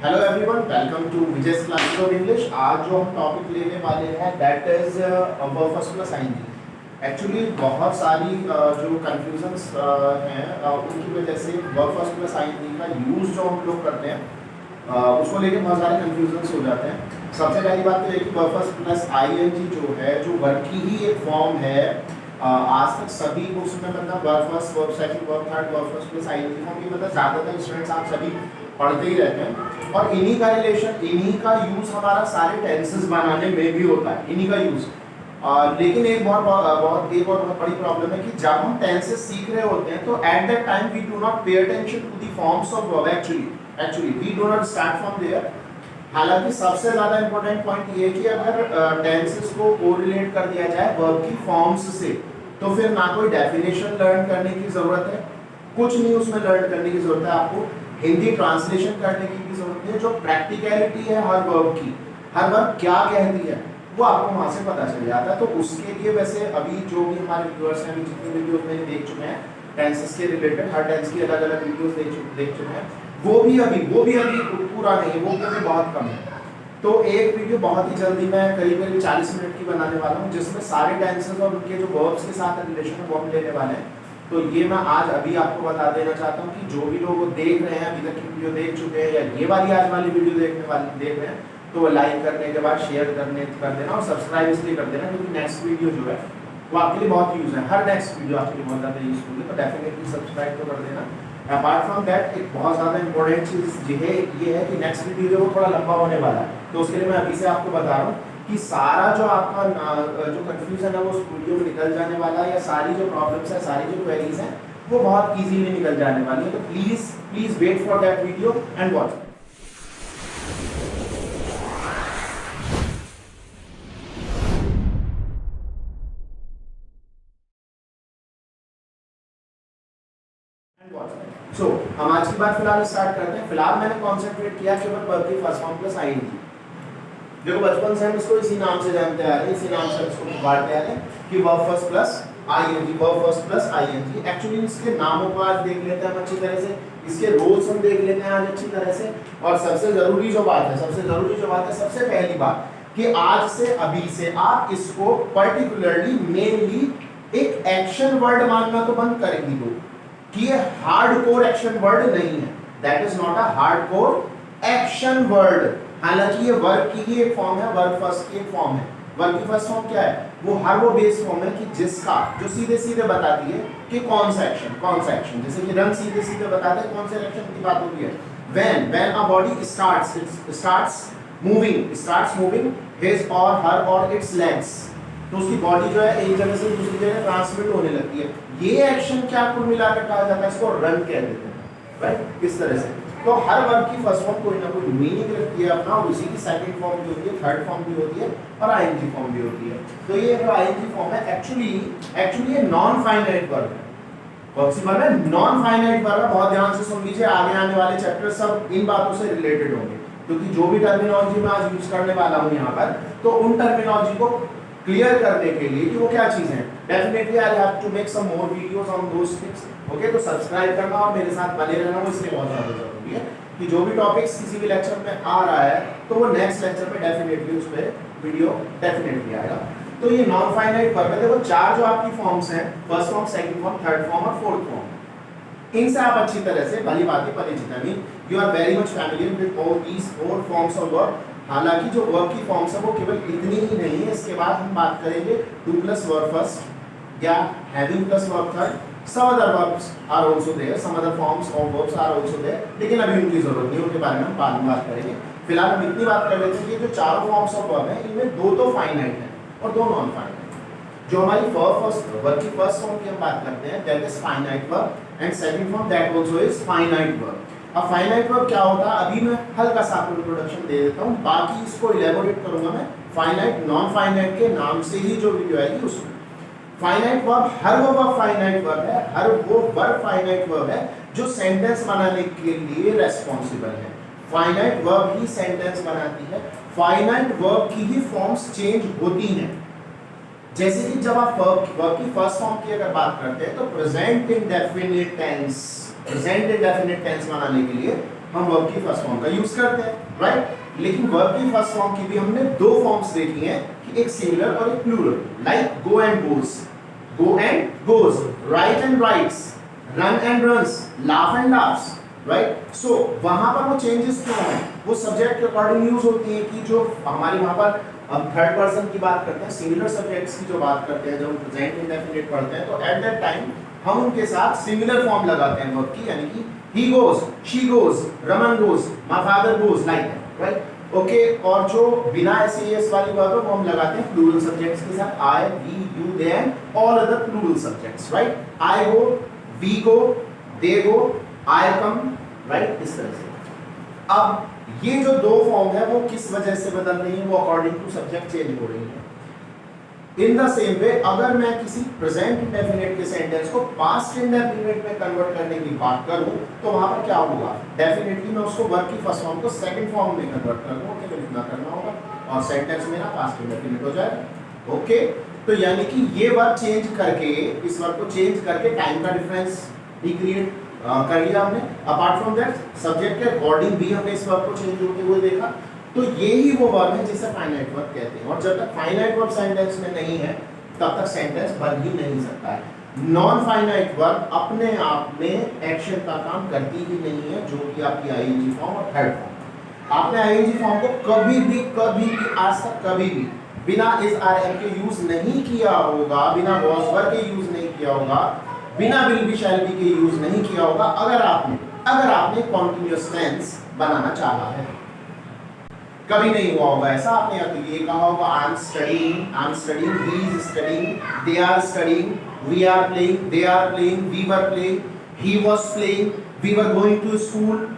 Hello everyone, welcome to Vijay's classes of English. आज जो हम टॉपिक लेने वाले हैं that is verb first plus ING. Actually बहुत सारी जो कंफ्यूजन्स हैं उनकी वजह से वर्ब फर्स्ट प्लस आईएनजी का यूज़ जो हम लोग करते हैं उसको लेके बहुत सारे कंफ्यूजन्स हो जाते हैं। सबसे पहली बात तो ये कि वर्ब फर्स्ट प्लस आईएनजी जो है जो वर्ब की ही एक फॉर्म है। आज तक सभी बुक्स में मतलब verb first, verb second, verb third, verb first plus ING form ये मतलब ज़्यादातर स्टूडेंट्स आप सभी पढ़ते ही रहते हैं और इन्हीं का रिलेशन, इन्हीं का यूज़ हमारा सारे टेंसेस बनाने में भी होता है, इन्हीं का यूज़। लेकिन एक बहुत बड़ी प्रॉब्लम है कि जब हम टेंसेस सीख रहे होते हैं तो at that time we do not pay attention to the forms of verb. Actually we do not start from there. हालांकि सबसे ज़्यादा इंपॉर्टेंट पॉइंट ये है कि अगर टेंसेस को कोरिलेट कर दिया जाए वर्ब की फॉर्म्स से तो फिर ना कोई डेफिनेशन लर्न करने की ज़रूरत है, कुछ नहीं उसमें लर्न करने की ज़रूरत है। आपको हिंदी ट्रांसलेशन करने की भी जरूरत है। जो प्रैक्टिकलिटी है हर वर्ब की, हर वर्ब क्या कहती है वो आपको वहां से पता चल जाता है। तो उसके लिए वैसे अभी जो भी हमारे व्यूअर्स हैं, अभी जितने वीडियोस मैंने देख चुके हैं टेंसेस के रिलेटेड, हर टेंस की अलग अलग वीडियोस देख चुके हैं, वो भी अभी पूरा नहीं है, वो भी बहुत कम है। तो एक वीडियो बहुत ही जल्दी मैं करीब 40 मिनट की बनाने वाला हूँ जिसमें सारे टेंसेस और उनके जो वर्ब्स के साथ रिलेशन है वो हम लेने वाले हैं। तो ये मैं आज अभी आपको बता देना चाहता हूँ कि जो भी लोग देख रहे हैं, अभी तक की वीडियो देख चुके हैं या ये वाली आज वाली वीडियो देख रहे हैं तो वो लाइक करने के बाद शेयर कर देना और सब्सक्राइब इसलिए कर देना क्योंकि नेक्स्ट वीडियो जो है वो आपके लिए बहुत यूज है। हर नेक्स्ट वीडियो आपके लिए बहुत ज़्यादा यूजफुल है, तो डेफिनेटली सब्सक्राइब तो कर देना। अपार्ट फ्रॉम दैट एक बहुत ज़्यादा इंपॉर्टेंट चीज़ ये है कि नेक्स्ट वीडियो जो वो थोड़ा लंबा होने वाला है, तो उसके लिए मैं अभी से आपको बता रहा हूँ कि सारा जो आपका जो कंफ्यूजन है वो उस वीडियो में निकल जाने वाला है, या सारी जो प्रॉब्लम्स है, सारी जो क्वेरीज हैं वो बहुत इजीली निकल जाने वाली है। तो please wait for that video and watch. So हम आज की बात फिलहाल स्टार्ट करते हैं। फिलहाल मैंने कॉन्सेंट्रेट किया केवल वर्ब की फर्स्ट फॉर्म प्लस आईएनजी। देखो बचपन से हम इसको इसी नाम से जानते आ रहे हैं, इसी नाम से इसको बांटते आ रहे हैं कि verb first plus ING, verb first plus ING. Actually इसके नामों को आज देख लेते हैं हम अच्छी तरह से, इसके रोल्स हम देख लेते हैं आज अच्छी तरह से। और सबसे जरूरी जो बात है, सबसे पहली बात कि आज से अभी से आप इसको पर्टिकुलरली मेनली एक एक्शन वर्ड मानना तो बंद करेंगी दो कि ये हार्डकोर एक्शन वर्ड नहीं है। That is not a hardcore action word. हालांकि ये वर्ब की ही एक फॉर्म है, वर्ब फर्स्ट की एक फॉर्म है। वर्ब की फर्स्ट फॉर्म क्या है? वो बेस फॉर्म है कि जिसका जो सीधे सीधे बताती है कि कौन सा एक्शन, जैसे कि रन सीधे सीधे बताते हैं कौन से एक्शन की बात होती है। when a body starts moving his or her or its legs, तो उसकी बॉडी जो है एक जगह से दूसरी जगह ट्रांसमिट होने लगती है। ये एक्शन क्या कुल मिलाकर कहा जाता है? इसको रन कह देते हैं, राइट? इस तरह से तो हर वर्ब की फर्स्ट फॉर्म कोई ना कोई मीनिंग रखती है अपना, और उसी की सेकंड फॉर्म भी होती है, थर्ड फॉर्म भी होती है और आईएनजी फॉर्म भी होती है। तो ये जो आईएनजी फॉर्म है एक्चुअली ये नॉन फाइनाइट वर्ब है। कौन सी वर्ब है? नॉन फाइनाइट वर्ब है। बहुत ध्यान से सुन लीजिए, आगे आने वाले चैप्टर सब इन बातों से रिलेटेड होंगे, क्योंकि जो भी टर्मिनोलॉजी मैं आज यूज करने वाला हूँ यहाँ पर, तो उन टर्मिनोलॉजी को क्लियर करने के लिए कि वो क्या चीज है, definitely I have to make some more videos on those things. Okay, तो सब्सक्राइब करना और मेरे साथ बने रहना वो इसलिए बहुत ज्यादा जरूरी है कि जो भी टॉपिक्स किसी भी लेक्चर में आ रहा है तो वो नेक्स्ट लेक्चर में डेफिनेटली उस पे वीडियो डेफिनेटली आएगा। तो ये नॉन फाइनाइट वर्ब है। देखो चार जो आपकी फॉर्म्स हैं, first form, second form, third form और फोर्थ फॉर्म, इनसे आप अच्छी तरह से भली बातें परिचित हैं। You are very much familiar with all these four forms of verb. हालांकि जो वर्ब की फॉर्म्स है वो केवल इतनी ही नहीं है, इसके बाद हम बात करेंगे टू प्लस वर्ब फर्स्ट या having plus verb third. some other verbs are also there, some other forms of verbs are also there, लेकिन अभी उनकी जरूरत नहीं, उनके बारे में हम बाद में बात करेंगे। फिलहाल हम इतनी बात कर लेते हैं कि जो चारों फॉर्म्स ऑफ वर्ब हैं इनमें दो तो फाइनाइट हैं और दो नॉन फाइनाइट। जो हमारी वर्ब की फर्स्ट फॉर्म की हम बात करते हैं that is finite verb and second form that also is finite verb. अब फाइनाइट वर्ब क्या होता है अभी मैं हल्का सा आपको इंट्रोडक्शन दे देता हूँ, बाकी इसको इलैबोरेट करूंगा मैं फाइनाइट नॉन फाइनाइट के नाम से ही जो वीडियो आएगी उसमें। फाइनाइट वर्ब हर वो वर्ब फाइनाइट वर्ब है, हर वो वर्ब फाइनाइट वर्ब है जो सेंटेंस बनाने के लिए रेस्पॉन्सिबल है। फाइनाइट वर्ब ही सेंटेंस बनाती है, फाइनाइट वर्ब की ही फॉर्म्स चेंज होती हैं। जैसे कि जब आप वर्ब की फर्स्ट फॉर्म की अगर बात करते हैं तो प्रेजेंट इंडेफिनिट टेंस बनाने के लिए हम वर्ब की फर्स्ट फॉर्म का यूज करते हैं, राइट। लेकिन वर्ब की फर्स्ट फॉर्म की भी हमने दो फॉर्म्स देखी हैं कि एक सिंगुलर और एक plural, like go and goes, go and goes, write and writes, run and runs, laugh and laughs, right. So वहां पर वो चेंजेस क्यों हैं, वो सब्जेक्ट के अकॉर्डिंग यूज होती है कि जो हमारी वहां पर अब थर्ड पर्सन की बात करते हैं, सिंगुलर सब्जेक्ट्स की जो बात करते हैं, जब हम प्रेजेंट इंडेफिनिट पढ़ते हैं तो एट दैट टाइम हम उनके साथ सिंगुलर फॉर्म लगाते हैं वर्ब की, यानी कि he goes, she goes, Raman goes, my father goes, like that, right? Okay, और जो बिना SES वाली बात हो वो हम लगाते हैं प्लूरल सब्जेक्ट्स के साथ, I, we, you, they and all other plural subjects, right? I go, we go, they go, I come, right? इस तरह से। अब ये जो दो फॉर्म है वो किस वजह से बदल रही है, वो अकॉर्डिंग टू सब्जेक्ट चेंज हो रही है। इन द सेम वे अगर मैं किसी प्रेजेंट इंडेफिनिट के सेंटेंस को पास्ट इंडेफिनिट में कन्वर्ट करने की बात करूं तो वहां पर क्या होगा, डेफिनेटली मैं उसको वर्ब की फर्स्ट फॉर्म को सेकंड फॉर्म में कन्वर्ट कर दूंगा, केवल इतना करना होगा और सेंटेंस मेरा पास्ट इंडेफिनिट हो जाएगा। ओके, तो यानी कि ये वर्ब चेंज करके, इस वर्ब को चेंज करके टाइम का डिफरेंस भी क्रिएट कर लिया हमने। अपार्ट फ्रॉम दैट सब्जेक्ट के अकॉर्डिंग भी हमने इस वर्ब को चेंज होते हुए देखा। तो ये ही वो वर्ब है जिसे फाइनाइट वर्ब कहते हैं, और जब तक फाइनाइट वर्ब सेंटेंस में नहीं है तब तक सेंटेंस बन ही नहीं सकता है। नॉन फाइनाइट वर्ब अपने आप में एक्शन का काम करती ही नहीं है, जो कि आपकी आईएनजी फॉर्म और थर्ड फॉर्म। आपने आईएनजी फॉर्म को कभी भी आज तक कभी भी बिना इस आरएम के यूज नहीं किया होगा, बिना वॉज वर्ब के यूज नहीं किया होगा, बिना विल बी शैल बी के यूज नहीं किया होगा, अगर आपने कॉन्टिन्यूअस टेंस बनाना चाहा है। कभी नहीं हुआ होगा ऐसा। आपने ये कहा होगा I am studying, he is studying, they are studying, we are playing, they are playing, we were playing, he was playing, we were going to school,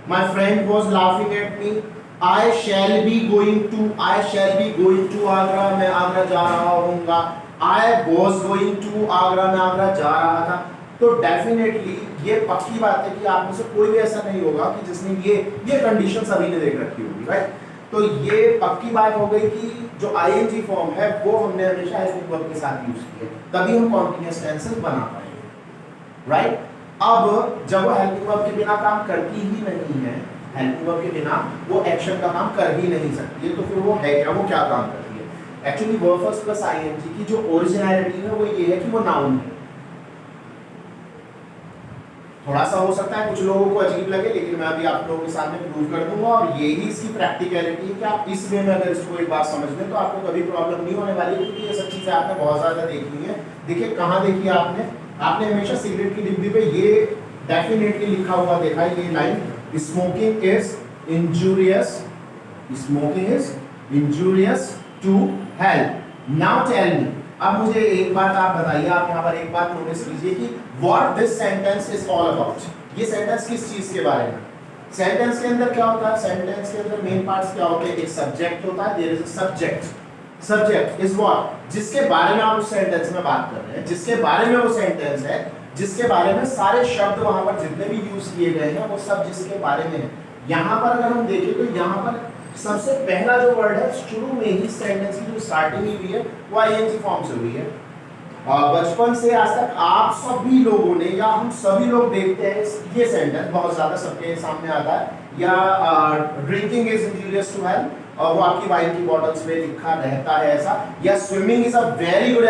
my friend was laughing at me, I shall be going to Agra, मैं आगरा जा रहा हूँगा, I was going to Agra, मैं आगरा जा रहा था। तो definitely ये पक्की बात है कि आप में से कोई भी ऐसा नहीं होगा कि जिसने ये कंडीशन सभी ने देख रखी होगी, राइट। तो ये पक्की बात हो गई कि जो आईएनजी फॉर्म है वो हमने हमेशा हेल्पिंग वर्ब के साथ यूज की है, तभी हम कॉन्टिन्यूअस टेंसेस बना पाएंगे, राइट। अब जब वो हेल्पिंग वर्ब के बिना काम करती ही नहीं है, हेल्पिंग वर्ब के बिना वो एक्शन का काम कर ही नहीं सकती है, तो फिर वो है क्या, वो क्या काम करती है। Actually verb first plus ING की जो ओरिजिनलिटी है वो ये है कि वो नाउन है। थोड़ा सा हो सकता है कुछ लोगों को अजीब लगे, लेकिन मैं अभी आप लोगों के सामने प्रूव कर दूंगा, और यही इसकी प्रैक्टिकलिटी है कि आप इस वे में अगर इसको एक बात समझ लें तो आपको कभी प्रॉब्लम नहीं होने वाली, क्योंकि ये सब चीजें आपने बहुत ज्यादा देखी है। देखिए कहाँ देखी है आपने हमेशा सिगरेट की डिब्बी पे ये डेफिनेटली लिखा हुआ देखा है, ये line, smoking is injurious to health. Now tell me, अब मुझे एक बात आप बताइए, आप यहाँ पर एक बात नोटिस कीजिए कि what this sentence is all about. ये सेंटेंस किस चीज के बारे में, सेंटेंस के अंदर क्या होता है, सेंटेंस के अंदर मेन पार्ट्स क्या होते हैं, एक सब्जेक्ट होता है, there is a subject is what, जिसके बारे में आप उस सेंटेंस में बात कर रहे हैं, जिसके बारे में वो सेंटेंस है, जिसके बारे में सारे शब्द वहां पर जितने भी यूज किए गए हैं वो सब जिसके बारे में है। यहाँ पर अगर हम देखें तो यहाँ पर सबसे पहला जो वर्ड है शुरू में ही सेंटेंस की जो स्टार्टिंग हुई है वो आईएनजी फॉर्म से हुई है। बचपन से आज तक आप सभी लोगों ने या हम सभी लोग देखते हैं ये सेंटेंस बहुत ज्यादा सबके सामने आता है, या drinking is injurious to health, और वो आपकी वाइन की बॉटल्स में लिखा रहता है ऐसा, या swimming is a very good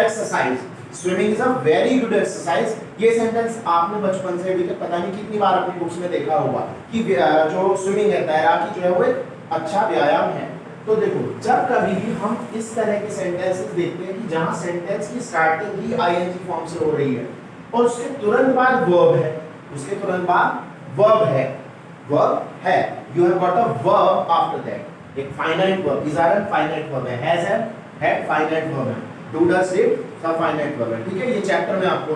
exercise, ये सेंटेंस आपने बचपन से अभी तक पता नहीं कितनी बार अपनी बुक्स में देखा होगा कि जो स्विमिंग है, तैराकी जो है वो एक अच्छा व्यायाम है। तो देखो जब कभी भी हम इस तरह के सेंटेंसेस देखते हैं कि जहां सेंटेंस की स्टार्टिंग ही आईएनजी फॉर्म से हो रही है और उसके तुरंत बाद वर्ब है, you have got a verb after that, एक finite verb, is are finite verb है, हैज हैड फाइनाइट वर्ब है, डू डज डिड सब फाइनाइट वर्ब है, ठीक है। ये चैप्टर में आपको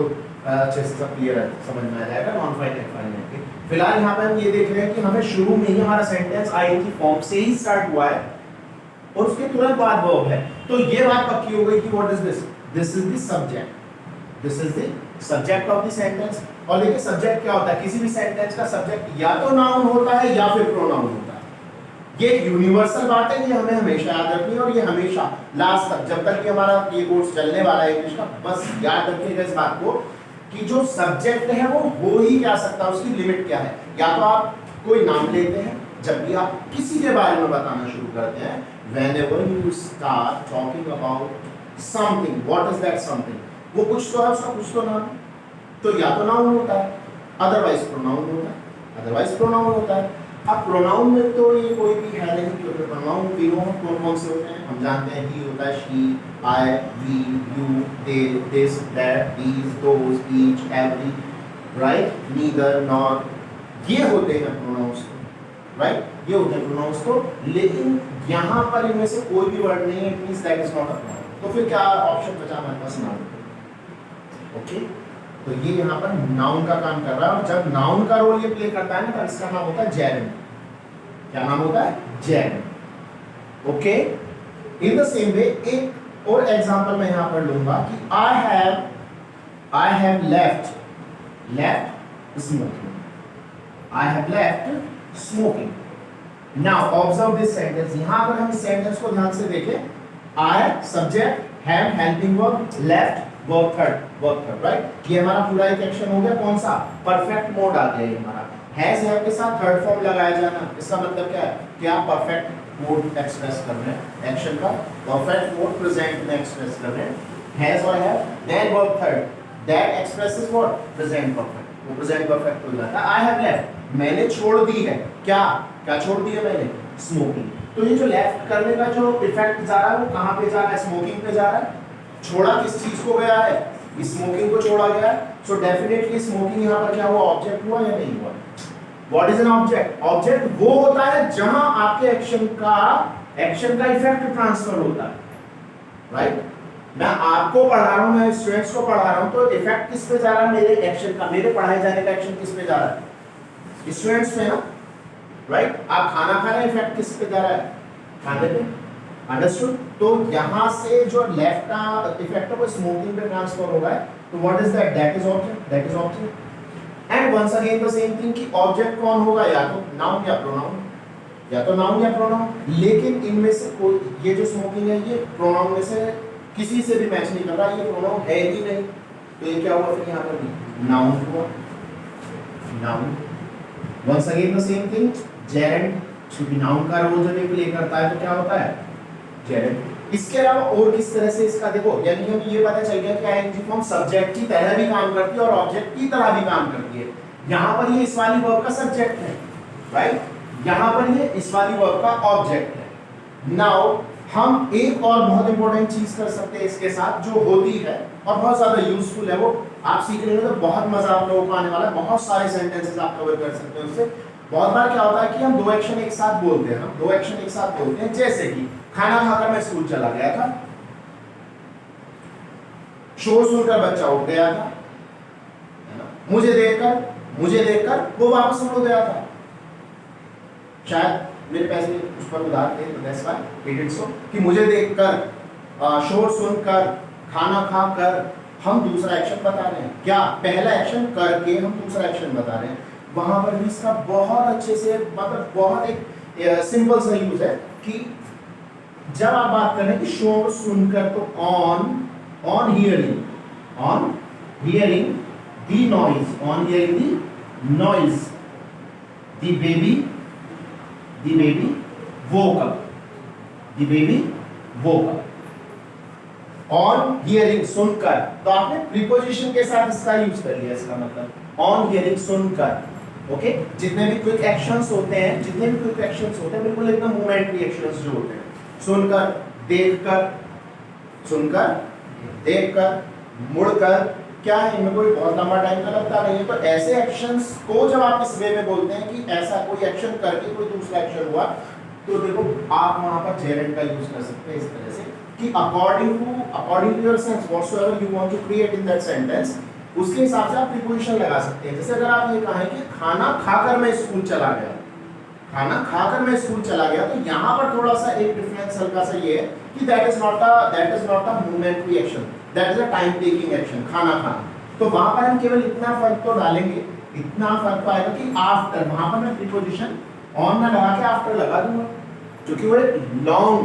अच्छे से सब क्लियर समझ में आ जाएगा नॉन फाइनाइट फाइनाइट के। फिलहाल यहाँ पे हम ये देख रहे हैं कि हमें शुरू में ही हमारा सेंटेंस आईएनजी फॉर्म से ही स्टार्ट हुआ है और उसके तुरंत बाद वर्ब है, तो ये बात पक्की हो गई कि what is this is the subject of the sentence. और देखिए सब्जेक्ट क्या होता है, किसी भी सेंटेंस का सब्जेक्ट या तो नाउन होता है या फिर प्रोनाउन होता है। ये एक यूनिवर्सल बात है, ये हमें हमेशा याद रखनी है, और ये हमेशा लास्ट तक जब तक कि हमारा ये कोर्स चलने वाला है इंग्लिश का, बस याद रखिएगा इस बात को कि जो सब्जेक्ट है वो हो ही क्या सकता है, उसकी लिमिट क्या है। या तो आप कोई नाम लेते हैं जब भी आप किसी के बारे में बताना शुरू करते हैं, whenever you start talking about something, what is that something? वो कुछ तो है, उसका कुछ तो नाम, तो या तो नाउन होता है, अदरवाइज प्रोनाउन होता है, अदरवाइज प्रोनाउन होता है। अब प्रोनाउन में तो ये कोई भी है नहीं, क्योंकि प्रोनाउन तीनों कौन कौन से होते हैं हम जानते हैं, ही होता है, she, I, we, you, they, this, that, these, those, each, every, right, neither, not, ये होते हैं प्रोनाउंस, राइट, ये होते हैं प्रोनाउंस। तो लेकिन यहाँ पर इनमें से कोई भी वर्ड नहीं है, it means that is not a pronoun. तो फिर क्या ऑप्शन बचा हमारे पास? नाउन। ओके, तो ये यहाँ पर नाउन का काम कर रहा है, और जब नाउन का रोल ये प्ले करता है ना, तब इसका नाम होता है जेरेंड। क्या नाम होता है? Gerund. Okay, in the same way एक और एग्जांपल मैं यहाँ पर लूंगा कि I have left smoking, I have left smoking. Now observe this sentence. यहाँ पर हम इस सेंटेंस को ध्यान से देखें, I subject, have helping verb, left verb third, right. ये हमारा पूरा एक एक्शन हो गया, कौन सा? परफेक्ट मोड आ गया ये हमारा। हैज हैव के साथ थर्ड फॉर्म लगाया जाना, इसका मतलब क्या है कि आप परफेक्ट मोड एक्सप्रेस कर रहे हैं, एक्शन का परफेक्ट मोड प्रेजेंट में एक्सप्रेस कर रहे हैं। हैज और have, then verb third, that expresses what? Present perfect. वो प्रेजेंट परफेक्ट हो जाता है। आई हैव लेफ्ट, मैंने छोड़ दी है, क्या छोड़ दी है मैंने? स्मोकिंग। तो ये जो लेफ्ट करने का जो इफेक्ट जा रहा है वो कहाँ पे जा रहा है? स्मोकिंग पे जा रहा है। छोड़ा किस चीज को गया है? स्मोकिंग को छोड़ा गया है। सो डेफिनेटली स्मोकिंग यहाँ पर क्या हुआ? ऑब्जेक्ट हुआ या नहीं हुआ? What is an object? Object वो होता है जहां आपके एक्शन का इफेक्ट ट्रांसफर होता है, राइट। मैं आपको पढ़ा रहा हूं, मैं स्टूडेंट्स को पढ़ा रहा हूं, तो इफेक्ट किस पे जा रहा है? मेरे एक्शन का, मेरे पढ़ाए जाने का एक्शन किस पे जा रहा है? स्टूडेंट्स पे ना, राइट। आप खाना खा रहे हैं, इफेक्ट किस पे जा रहा है? खाने पे। अंडरस्टूड? तो यहां से जो लेफ्ट का इफेक्ट है वो स्मोकिंग पे ट्रांसफर हो रहा है। तो what is that? That is object, that is object. And once again the same thing कि ऑब्जेक्ट कौन होगा? या तो नाउन या प्रोनाउन, या तो नाउन या प्रोनाउन। लेकिन इनमें से कोई, ये जो स्मोकिंग है ये प्रोनाउन में से किसी से भी मैच नहीं कर रहा, ये प्रोनाउन है ही नहीं। तो ये क्या हुआ फिर? यहाँ पर भी नाउन हुआ, noun. Once again the same thing, gerund, क्योंकि नाउन का रोल जब ये प्ले करता है तो क्या होता है? जेरेंड। इसके अलावा और किस तरह से इसका देखो, यानी कि हमें ये पता चल गया कि आईएनजी फॉर्म सब्जेक्ट की तरह भी काम करती है और ऑब्जेक्ट की तरह भी काम करती है। यहाँ पर ये इस वाली वर्ब का सब्जेक्ट है, राइट। यहाँ पर ये इस वाली वर्ब का ऑब्जेक्ट है। नाउ हम एक और बहुत इंपॉर्टेंट चीज कर सकते हैं इसके साथ, जो होती है और बहुत ज्यादा यूजफुल है, वो आप सीख रहे हो तो बहुत मजा आप लोगों को आने वाला है। बहुत सारे सेंटेंसेस आप कवर कर सकते हैं उससे। बहुत बार क्या होता है कि हम दो एक्शन एक साथ बोलते हैं, दो एक्शन एक साथ बोलते हैं। जैसे कि खाना खाकर मैं स्कूल चला गया था, शोर सुनकर बच्चा उठ गया था, मुझे देखकर वो वापस मुड़ गया था। शायद मेरे पैसे उस पर उधार थे, तो that's why it is so कि मुझे देखकर, शोर सुनकर, खाना खाकर हम दूसरा एक्शन बता रहे हैं। क्या? पहला एक्शन करके हम दूसरा एक्शन बता रहे हैं। वहां पर भी इसका बहुत अच्छे से, मतलब बहुत एक सिंपल सा यूज है कि जब आप बात करें कि शोर सुनकर, तो on hearing the noise the baby woke up। On hearing, सुनकर, तो आपने प्रीपोजिशन के साथ इसका यूज कर लिया। इसका मतलब ऑन हियरिंग, सुनकर। ओके, जितने भी क्विक एक्शंस होते हैं, बिल्कुल एकदम मोमेंटरी एक्शंस जो होते हैं, सुनकर, देखकर, मुड़कर, क्या है इनमें कोई बहुत लंबा टाइम तो लगता नहीं है। तो ऐसे एक्शंस को जब आप इस वे में बोलते हैं कि ऐसा कोई एक्शन करके कोई दूसरा एक्शन हुआ, तो देखो आप वहां पर जेरेंड का यूज कर सकते हैं इस तरह से कि according to your sense whatsoever you want to create in that sentence, उसके हिसाब से आप प्रीपोजिशन लगा सकते हैं। जैसे अगर आप ये कहें कि खाना खाकर मैं स्कूल चला गया, तो यहाँ पर थोड़ा सा एक डिफरेंस हल्का सा ये है कि that is not a momentary action, that is a time taking action, खाना खाना। तो वहां पर हम केवल इतना फर्क तो डालेंगे, इतना फर्क तो आएगा कि आफ्टर, वहां पर मैं प्रीपोजिशन ऑन ना लगा के आफ्टर लगा दूंगा, क्योंकि वो एक लॉन्ग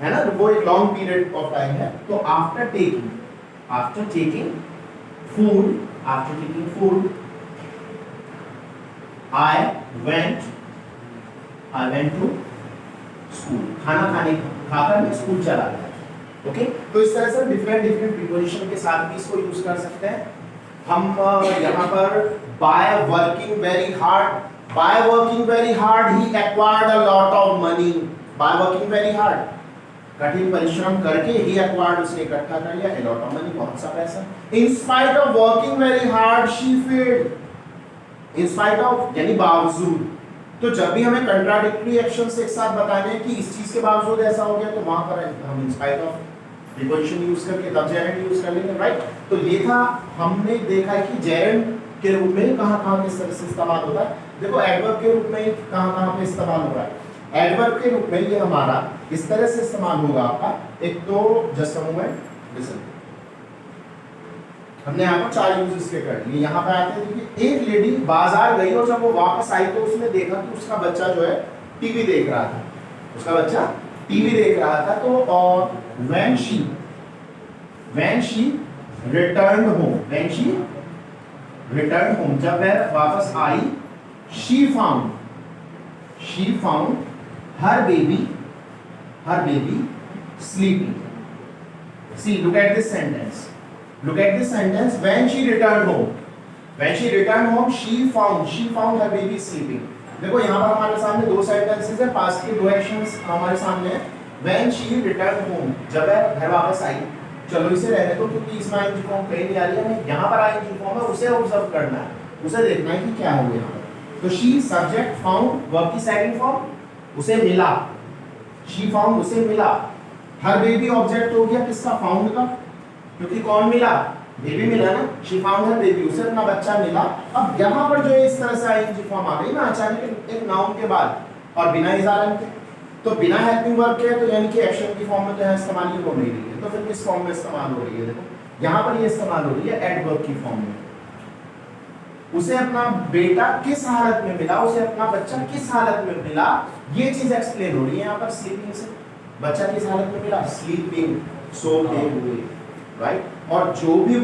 है ना, वो एक लॉन्ग पीरियड ऑफ टाइम है। तो after taking food I went to school, खाना खाकर मैं स्कूल चला गया। ओके, तो इस तरह से डिफरेंट डिफरेंट प्रीपोजिशन के साथ भी इसको यूज कर सकते हैं हम। यहाँ पर by working very hard he acquired a lot of money. By working very hard, कठिन परिश्रम करके ही एक्वायर्ड, उसने इकट्ठा कर लिया a lot of money, बहुत सा पैसा। in spite of working very hard she failed, in spite of यानी बावजूद। तो जब भी हमें कंट्राडिक्टरी एक्शंस एक साथ बताने हैं कि इस चीज के बावजूद ऐसा हो गया, तो वहां पर हम in spite of preposition use करके तब जेरेंड यूज कर लेंगे, राइट। तो ये था, हमने देखा है कि जेरेंड के रूप में कहां-कहां किस तरह से इस्तेमाल होता है। देखो एडवर्ब के रूप में कहां-कहां पे इस्तेमाल हो रहा है। एडवर्ब के रूप में ये हमारा इस तरह से इस्तेमाल होगा आपका, एक तो जस्ट अ मोमेंट, लिसन, हमने यहाँ पर 4 यूज इसके कर लिए। यहाँ पे आते हैं कि एक लेडी बाजार गई और जब वो वापस आई तो उसने देखा कि उसका बच्चा जो है टीवी देख रहा था, उसका बच्चा टीवी देख रहा था। तो और when she returned home, जब वह वापस आई, she found her baby sleeping. See, look at this sentence. When she returned home, she found her baby sleeping. देखो यहाँ पर हमारे सामने 2 सेंटेंसेस है, पास्ट के 2 एक्शंस हमारे सामने है। When she returned home, जब वह घर वापस आई, चलो इसे रहने दो क्योंकि इसमें आईएनजी फॉर्म कहीं नहीं आ रही है, यहाँ पर आईएनजी फॉर्म है, उसे ऑब्जर्व करना है, उसे देखना है कि क्या हो यहाँ पर। तो she सब्जेक्ट, फाउंड वर्ब की सेकंड फॉर्म, उसे मिला, she found उसे मिला। हर बेबी ऑब्जेक्ट हो गया किसका, फाउंड का, क्योंकि कौन मिला, बेबी मिला ना, she found her baby, उसे अपना बच्चा मिला। अब यहाँ पर जो इस तरह से आईएनजी फॉर्म आ गई ना अचानक एक नाउन के बाद और बिना इजारा के, तो बिना हेल्पिंग वर्ब के, तो यानी कि एक्शन की फॉर्म में तो यहाँ इस्तेमाल ही हो नहीं रही है, तो फिर किस फॉर्म में इस्तेमाल हो रही है, देखो यहाँ पर ये इस्तेमाल हो रही है एडवर्ब की फॉर्म में। उसे अपना बेटा किस हालत में मिला, उसे अपना बच्चा किस हालत में मिला, ये चीज एक्सप्लेन हो रही है यहाँ पर स्लीपिंग से। बच्चा किस हालत में मिला, स्लीपिंग, सोते हुए, राइट। और जो भी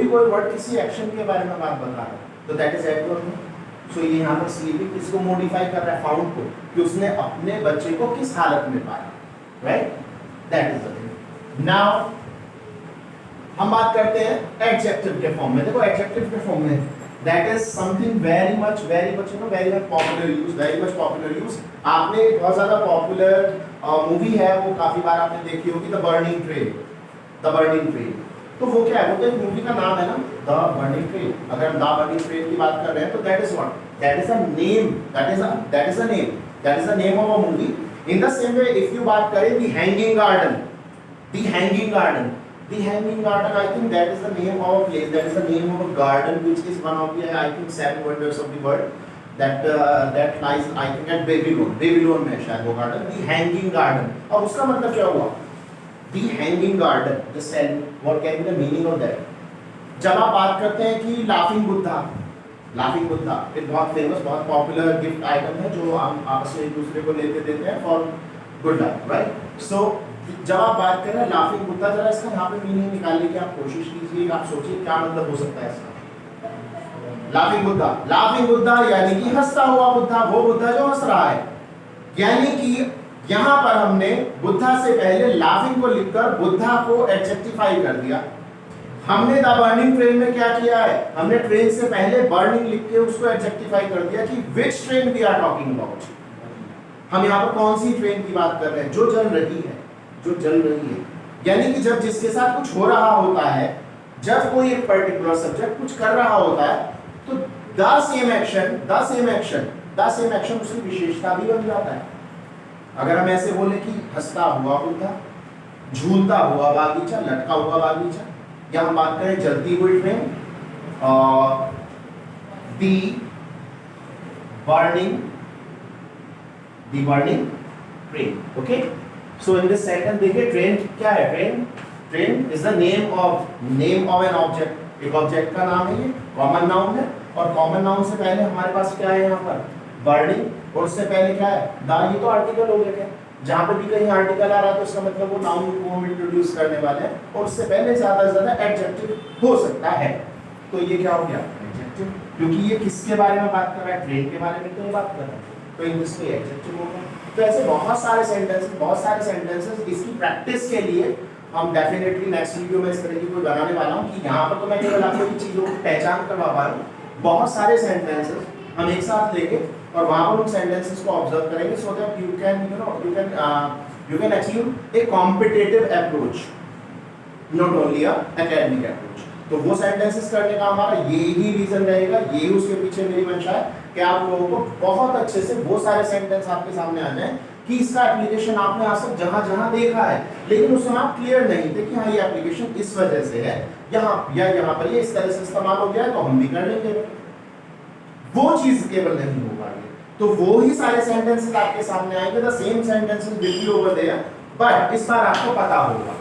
कोई वर्ड किसी एक्शन के बारे में बात बता रहा है, तो दैट इज एडवर्ब। सो ये यहाँ पर स्लीपिंग किसको मॉडिफाई कर रहा है, फाउंड को, कि उसने अपने बच्चे को किस हालत में पाया, right, that is the thing. Now हम बात करते हैं एडजेक्टिव के फॉर्म में। देखो एडजेक्टिव के फॉर्म में that is something very much popular use। आपने बहुत ज्यादा पॉपुलर मूवी है, वो काफी बार आपने देखी होगी, द बर्निंग ट्रेन। तो वो क्या है, वो तो एक मूवी का नाम है ना, द बर्निंग ट्रेन। अगर हम द बर्निंग ट्रेन की बात कर रहे हैं तो that is what, that is a name of a movie. In the same way if you बात करें the hanging garden, I think that is the name of a place, that is the name of a garden which is one of the I think 7 wonders of the world that lies I think at Babylon में शायद वो garden, the hanging garden। और उसका मतलब क्या हुआ, the hanging garden, just tell what can be the meaning of that। जब आप बात करते हैं कि लाफिंग बुद्धा एक बहुत फेमस, बहुत पॉपुलर गिफ्ट आइटम है जो हम आपस में एक दूसरे को लेते देते हैं फॉर गुड लक, राइट। सो जब आप बात कर रहे हैं लाफिंग बुद्धा, जरा इसका यहाँ पे मीनिंग निकालने की आप कोशिश कीजिए, आप सोचिए क्या मतलब हो सकता है इसका। लाफिंग बुद्धा यानी कि हंसता हुआ बुद्धा, वो बुद्धा जो हंस रहा है। यानी कि यहाँ पर हमने बुद्धा से पहले लाफिंग को लिखकर बुद्धा को एडजेक्टिफाई कर दिया। हमने द बर्निंग ट्रेन में क्या किया है, हमने ट्रेन से पहले बर्निंग लिख के उसको एडजेक्टिफाई कर दिया कि which train we are talking about. हम यहाँ पर कौन सी ट्रेन की बात कर रहे हैं, जो चल रही है। यानी कि जब जिसके साथ कुछ हो रहा होता है, जब कोई एक पर्टिकुलर सब्जेक्ट कुछ कर रहा होता है, तो द सेम एक्शन उसकी विशेषता भी बन जाता है। अगर हम ऐसे बोले कि हंसता हुआ बुद्धा, झूलता हुआ बागीचा, लटका हुआ बागीचा, या हम बात करें जलती हुई train, the burning train. Okay, so in this sentence देखिए ट्रेन क्या है, train is the name of an object. एक ऑब्जेक्ट का नाम है, ये कॉमन नाउन है, और कॉमन नाउन से पहले हमारे पास क्या है यहाँ पर, बर्निंग, और उससे पहले क्या है, द। ये तो आर्टिकल हो गया, जहाँ पे भी कहीं आर्टिकल आ रहा है तो इसका मतलब वो नाउन को हम इंट्रोड्यूस करने वाले हैं, और उससे पहले ज्यादा से ज्यादा एडजेक्टिव हो सकता है। तो ये क्या हो गया, एडजेक्टिव। क्योंकि ये किसके बारे में बात कर रहा है, ट्रेन के बारे में तो ये बात कर रहा है, तो इंग्लिश में एडजेक्टिव होगा। तो ऐसे बहुत सारे सेंटेंसेस इसकी प्रैक्टिस के लिए हम डेफिनेटली नेक्स्ट वीडियो में इस तरह की कोई बनाने वाला हूँ कि यहाँ पर तो मैं केवल आपको इन चीज़ों की पहचान करवा पा रहा हूँ, बहुत सारे सेंटेंसेस हम एक साथ लेंगे और वहाँ पर उन सेंटेंसेस को ऑब्जर्व करेंगे so that you can achieve a competitive approach, not only a academic approach. तो वो सेंटेंसेस करने का हमारा यही रीजन रहेगा, यही उसके पीछे मेरी मंशा है कि आप लोगों को बहुत अच्छे से वो सारे सेंटेंस आपके सामने आ जाएं कि इसका एप्लीकेशन आपने आज तक जहां जहां देखा है लेकिन उसमें आप क्लियर नहीं थे कि हाँ ये एप्लीकेशन इस वजह से है, यहाँ पर ये इस तरह से इस्तेमाल हो गया है तो हम भी कर लेंगे। वो चीज केवल नहीं हो पाएगी, तो वो ही सारे सेंटेंसेस आपके सामने आएंगे, the same sentences will be over there, but इस बार आपको पता होगा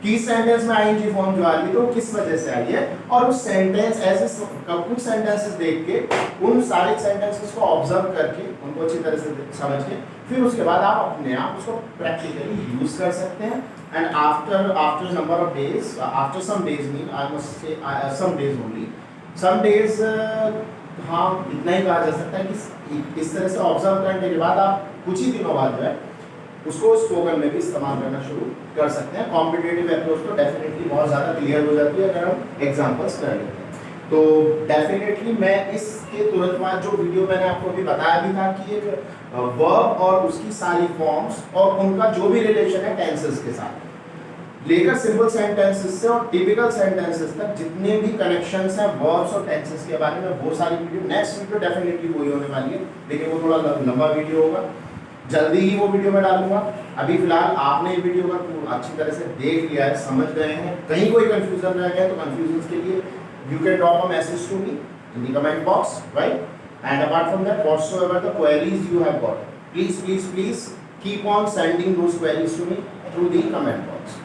कि सेंटेंस में आईएनजी फॉर्म जो आ रही है तो किस वजह से आई है, और उस सेंटेंस ऐसे कुछ सेंटेंसेस देख के उन सारे सेंटेंसेस को ऑब्जर्व करके उनको अच्छी तरह से समझ के फिर उसके बाद आप अपने आप उसको प्रैक्टिकली यूज कर सकते हैं। And after number of days, after some days mean I must say some days only, some days, हाँ इतना ही कहा जा सकता है कि इस तरह से ऑब्जर्व करने के बाद आप कुछ ही दिनों बाद जो है उसको स्पोकन में भी इस्तेमाल करना शुरू कर सकते हैं। कॉम्पिटिटिव अप्रोच तो डेफिनेटली बहुत ज़्यादा क्लियर हो जाती है अगर हम एग्जांपल्स कर लेते हैं। तो डेफिनेटली मैं इसके तुरंत बाद जो वीडियो मैंने आपको अभी बताया भी था कि एक वर्ब और उसकी सारी फॉर्म्स और उनका जो भी रिलेशन है टेंसेस के साथ लेकर सिंपल सेंटेंसेस से और टिपिकल सेंटेंसेस तक जितने भी कनेक्शंस हैं वर्ब्स और टेंसेस के बारे में, वो सारी वीडियो नेक्स्ट वीडियो डेफिनेटली वही होने वाली है, लेकिन वो थोड़ा लंबा वीडियो होगा, जल्दी ही वो वीडियो में डालूंगा। अभी फिलहाल आपने ये वीडियो का अच्छी तरह से देख लिया है, समझ गए हैं, कहीं कोई कंफ्यूजन रह गया तो कंफ्यूजन के लिए you can drop a message to me in the comment box, right? And apart from that, whatsoever the queries you have got, please keep on sending those queries to me through the comment box.